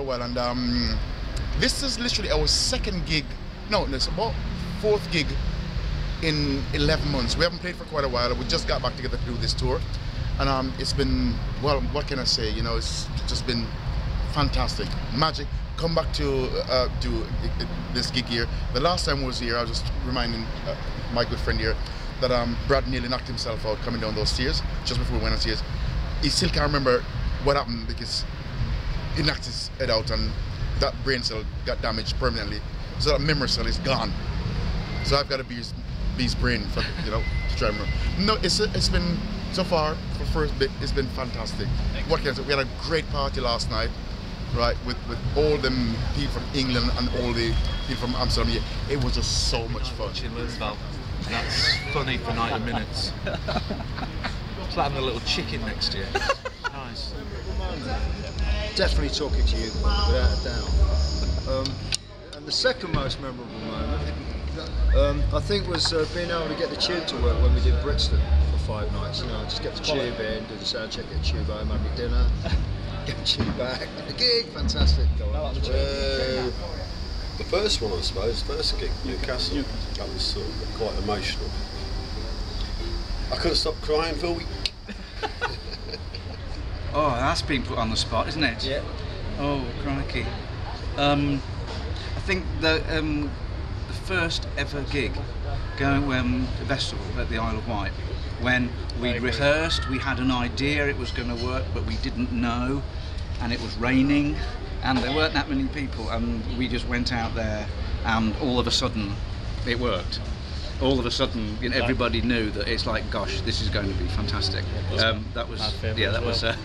a while, and this is literally our second gig. No, it's about fourth gig in 11 months. We haven't played for quite a while. We just got back together to do this tour, and it's been, well, what can I say? You know, it's just been fantastic, magic. Come back to do this gig here. The last time I was here, I was just reminding my good friend here that Brad nearly knocked himself out coming down those stairs just before we went on stairs. He still can't remember what happened because he knocked his head out and that brain cell got damaged permanently. So that memory cell is gone. So I've got to be his brain for, you know, to try and remember. No, it's been, so far, for first bit, it's been fantastic. What can I say? We had a great party last night, right, with all them people from England and all the people from Amsterdam. Yeah, it was just so much fun. That's funny for 90 minutes. It's like having a little chicken next to you. Nice. Definitely talking to you, without a doubt. And the second most memorable moment, I think, was being able to get the tube to work when we did Brixton for 5 nights. You know, just get the tube in, do the sound check, get the tube home, have my dinner, get the tube back, the gig, fantastic. The first one, I suppose, first gig, Newcastle, that was sort of quite emotional. I could have stopped crying for a week. Oh, that's been put on the spot, isn't it? Yeah. Oh, crikey. I think the first ever gig going the festival at the Isle of Wight, when we'd rehearsed, we had an idea it was going to work, but we didn't know, and it was raining, and there weren't that many people, and we just went out there, and all of a sudden, it worked. All of a sudden, you know, everybody knew that it's like, gosh, this is going to be fantastic. That was, yeah, that was, that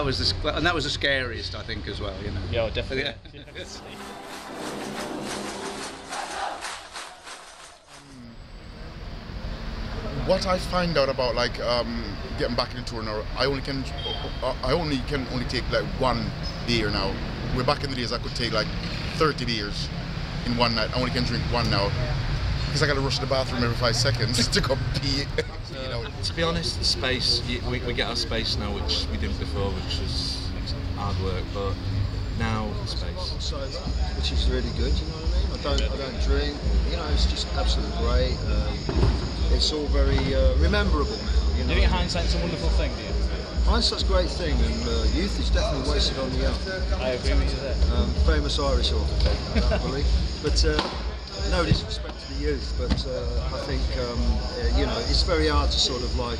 was and that was the scariest, I think, as well. You know. Yeah, definitely. Yeah. What I find out about like getting back in the tour now, I only can take like 1 beer now. We're back in the days I could take like 30 beers in one night. I only can drink 1 now. Because I got to rush to the bathroom every 5 seconds to go pee. You know. To be honest, the space, we get our space now, which we didn't before, which was hard work, but now space. Sober, which is really good, you know what I mean? I don't drink, you know, it's just absolutely great. It's all very rememberable now, you know. Do you think hindsight's a wonderful thing, do you? Hindsight's a great thing, and youth is definitely wasted on the young. I agree with you there. Famous Irish author, I believe. But no disrespect to the youth, but I think you know, it's very hard to sort of like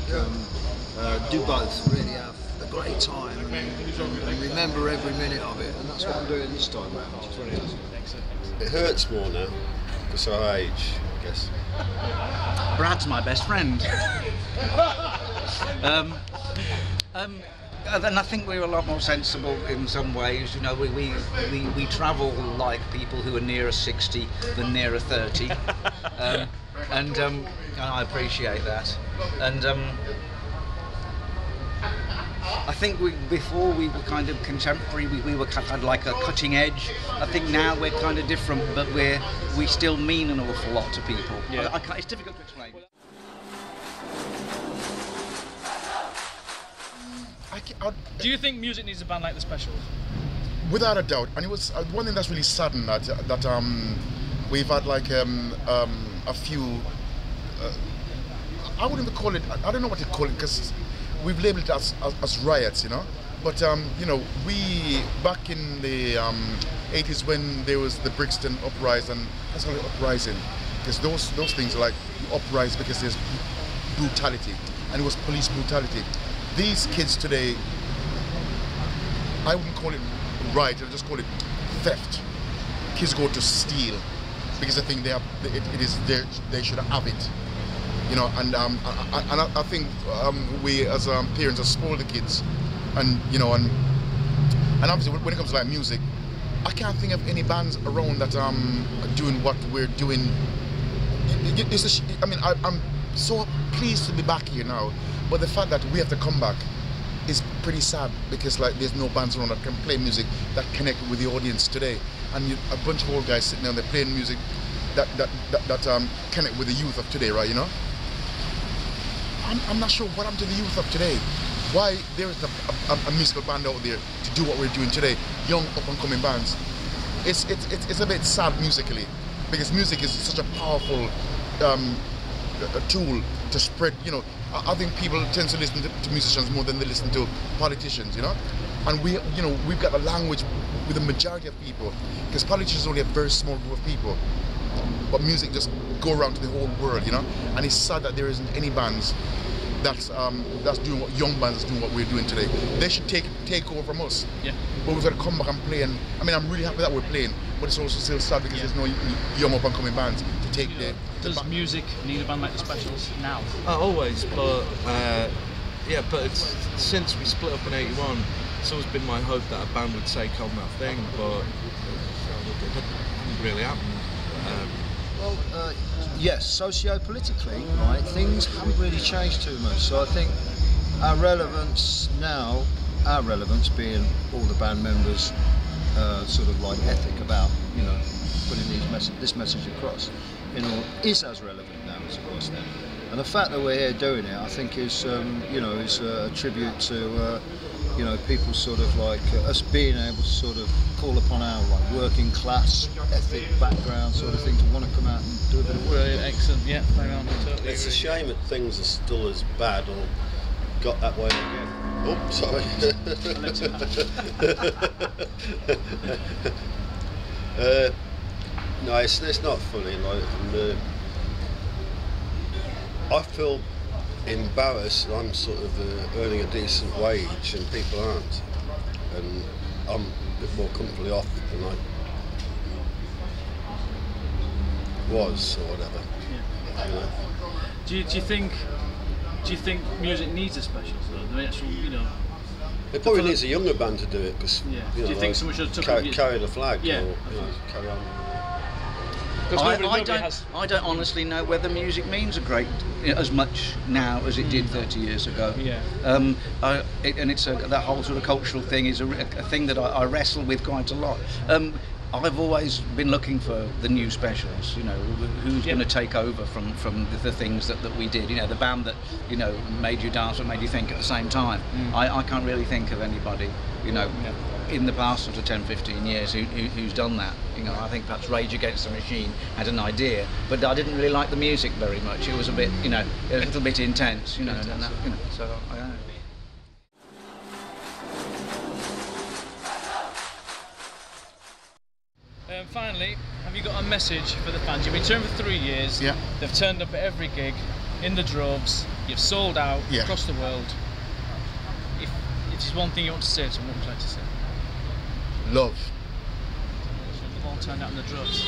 do both, really have a great time and remember every minute of it, and that's what I'm doing this time around. It hurts more now, because our age, I guess. Brad's my best friend. And I think we're a lot more sensible in some ways. You know, we travel like people who are nearer 60 than nearer 30, and I appreciate that. And I think before we were kind of contemporary, we were kind of like a cutting edge. I think now we're kind of different, but we still mean an awful lot to people. Yeah. It's difficult to explain. Do you think music needs a band like the Specials? Without a doubt, and it was one thing that's really saddened that we've had like a few. I wouldn't even call it. I don't know what to call it because we've labeled it as riots, you know. But you know, we back in the 80s when there was the Brixton uprising, and that's called uprising, because those things are like uprise because there's brutality, and it was police brutality. These kids today, I wouldn't call it riot, I'd just call it theft. Kids go to steal because they think they have it is they should have it, you know. And I think we as parents have spoiled the kids, and you know, and obviously when it comes to like music, I can't think of any bands around that are doing what we're doing. I mean, I'm so pleased to be back here now. But the fact that we have to come back is pretty sad because like there's no bands around that can play music that connect with the audience today, and a bunch of old guys sitting down there playing music that connect with the youth of today, right? You know, I'm not sure what happened to the youth of today. why there is a musical band out there to do what we're doing today, young up-and-coming bands. It's a bit sad musically, because music is such a powerful a tool to spread, you know. I think people tend to listen to musicians more than they listen to politicians, you know. And we've got a language with the majority of people, because politicians only a very small group of people, but music just go around to the whole world, you know. And it's sad that there isn't any bands that's doing what young bands are doing, what we're doing today. They should take over from us. Yeah. But we've got to come back and play. And I mean, I'm really happy that we're playing, but it's also still sad because there's no young up and coming bands to take Does music need a band like the Specials now? Always, but yeah, but it's, since we split up in '81, it's always been my hope that a band would take on that thing, but it didn't really happen. Yes, socio-politically, right, things haven't really changed too much. So I think our relevance now, being all the band members, sort of like ethic about, you know, putting this message across, you know, is as relevant now as it was then. And the fact that we're here doing it, I think, is, you know, is a tribute to, you know, people sort of like us being able to sort of call upon our like working class ethic background sort of thing to want to come out and do a bit of work. Brilliant, excellent, yeah, bang on, totally. It's a shame that things are still as bad or got that way again. Oh, sorry. No, it's not funny. Like, and, I feel embarrassed. I'm sort of earning a decent wage and people aren't, and I'm a bit more comfortably off than I was or whatever. Yeah. You know? Do you think music needs a special? So the actual, you know. It probably needs a younger band to do it, because yeah. You know, do you think someone should have carry the flag? Yeah. Or, you know, carry on. I don't honestly know whether music means a great, you know, as much now as it did 30 years ago. Yeah. And it's that whole sort of cultural thing is a thing that I wrestle with quite a lot. I've always been looking for the new Specials, you know, who's going to take over from the things that we did, you know, the band that, you know, made you dance or made you think at the same time. I can't really think of anybody, you know, in the past sort of 10-15 years who's done that. You know, I think perhaps Rage Against the Machine had an idea, but I didn't really like the music very much. It was a bit, you know, a little bit intense, you know, and that, you know, so I don't know. Finally, have you got a message for the fans? You've been touring for 3 years. Yeah. They've turned up at every gig, in the droves. You've sold out across the world. If there's one thing you want to say to them, what would you like to say? Love. So they've all turned out in the droves.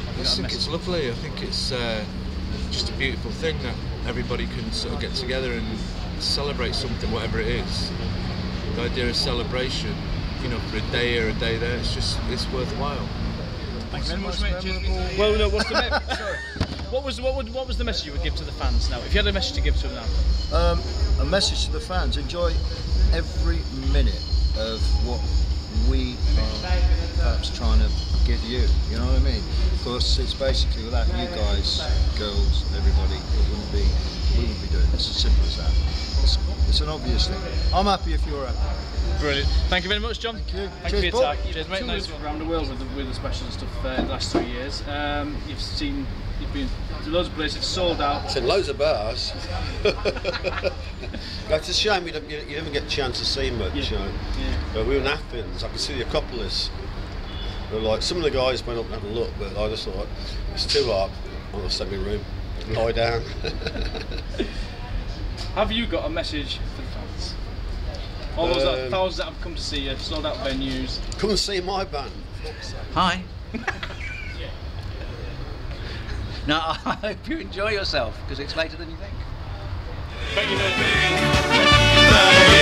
I think it's lovely. I think it's just a beautiful thing that everybody can sort of get together and celebrate something, whatever it is. The idea of celebration, you know, for a day here, a day there, it's worthwhile. Thanks very much, mate. Well, no, what's the message? Sorry. What was the message you would give to the fans now? If you had a message to give to them now? A message to the fans: enjoy every minute of what we are perhaps trying to give you. You know what I mean? Because it's basically without you guys, girls, and everybody, we wouldn't be doing this. As simple as that. It's an obvious thing. I'm happy if you're happy. Brilliant. Thank you very much, John. Thank you. Thank you for your time. Cheers, mate. Nice one. Around the world with the Specials and stuff in the last 3 years. You've been to loads of places, sold out. It's in loads of bars. It's a shame you never get a chance to see much. You know. But we were in Athens. I could see the Acropolis. Like some of the guys went up and had a look, but I just thought it's too hot. I'm gonna send me room, lie down. Have you got a message for the fans? All those thousands that have come to see you, sold out venues. Come and see my band. Hi. No, I hope you enjoy yourself, because it's later than you think. Thank you very much.